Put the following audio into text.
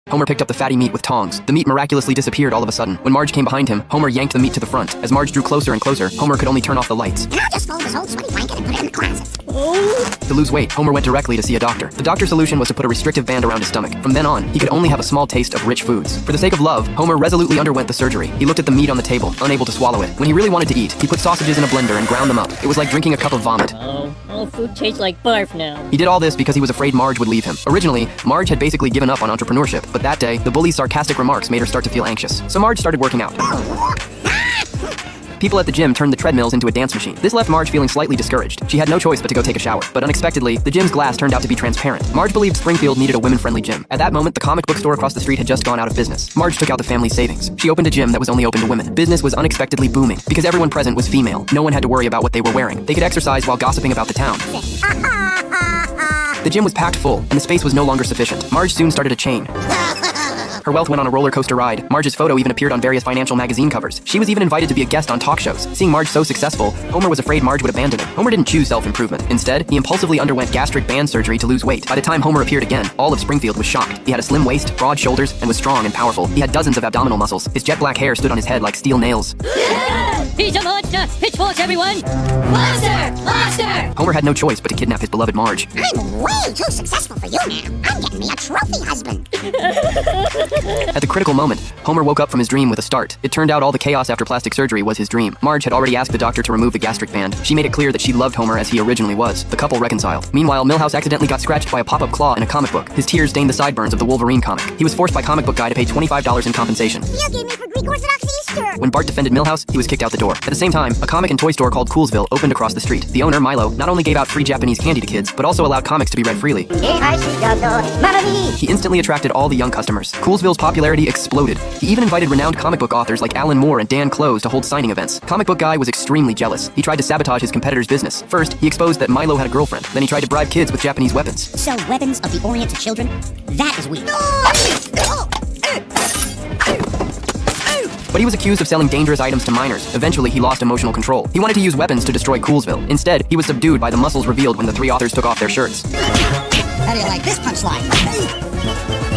Homer picked up the fatty meat with tongs. The meat miraculously disappeared all of a sudden. When Marge came behind him, Homer yanked the meat to the front. As Marge drew closer and closer, Homer could only turn off the lights. And I'll just fold this old sweaty blanket and put it in the closet. To lose weight, Homer went directly to see a doctor. The doctor's solution was to put a restrictive band around his stomach. From then on, he could only have a small taste of rich foods. For the sake of love, Homer resolutely underwent the surgery. He looked at the meat on the table, unable to swallow it. When he really wanted to eat, he put sausages in a blender and ground them up. It was like drinking a cup of vomit. Oh, all food tastes like barf now. He did all this because he was afraid Marge would leave him. Originally, Marge had basically given up on entrepreneurship, but that day, the bully's sarcastic remarks made her start to feel anxious. So Marge started working out. People at the gym turned the treadmills into a dance machine. This left Marge feeling slightly discouraged. She had no choice but to go take a shower. But unexpectedly, the gym's glass turned out to be transparent. Marge believed Springfield needed a women-friendly gym. At that moment, the comic book store across the street had just gone out of business. Marge took out the family savings. She opened a gym that was only open to women. Business was unexpectedly booming. Because everyone present was female, no one had to worry about what they were wearing. They could exercise while gossiping about the town. The gym was packed full, and the space was no longer sufficient. Marge soon started a chain. Her wealth went on a roller coaster ride. Marge's photo even appeared on various financial magazine covers. She was even invited to be a guest on talk shows. Seeing Marge so successful, Homer was afraid Marge would abandon him. Homer didn't choose self-improvement. Instead, he impulsively underwent gastric band surgery to lose weight. By the time Homer appeared again, all of Springfield was shocked. He had a slim waist, broad shoulders, and was strong and powerful. He had dozens of abdominal muscles. His jet black hair stood on his head like steel nails. He's a monster! Pitchforks, everyone! Monster! Monster! Homer had no choice but to kidnap his beloved Marge. I'm way too successful for you now. I'm getting me a trophy husband. At the critical moment, Homer woke up from his dream with a start. It turned out all the chaos after plastic surgery was his dream. Marge had already asked the doctor to remove the gastric band. She made it clear that she loved Homer as he originally was. The couple reconciled. Meanwhile, Milhouse accidentally got scratched by a pop-up claw in a comic book. His tears stained the sideburns of the Wolverine comic. He was forced by Comic Book Guy to pay $25 in compensation. You gave me for Greek Orthodox Easter. When Bart defended Milhouse, he was kicked out the door. At the same time, a comic and toy store called Coolsville opened across the street. The owner, Milo, not only gave out free Japanese candy to kids, but also allowed comics to be read freely. He instantly attracted all the young customers. Coolsville's popularity exploded. He even invited renowned comic book authors like Alan Moore and Dan Close to hold signing events. Comic Book Guy was extremely jealous. He tried to sabotage his competitor's business. First, he exposed that Milo had a girlfriend. Then he tried to bribe kids with Japanese weapons. Sell weapons of the Orient to children? That is weak. But he was accused of selling dangerous items to minors. Eventually, he lost emotional control. He wanted to use weapons to destroy Coolsville. Instead, he was subdued by the muscles revealed when the three authors took off their shirts. How do you like this punchline?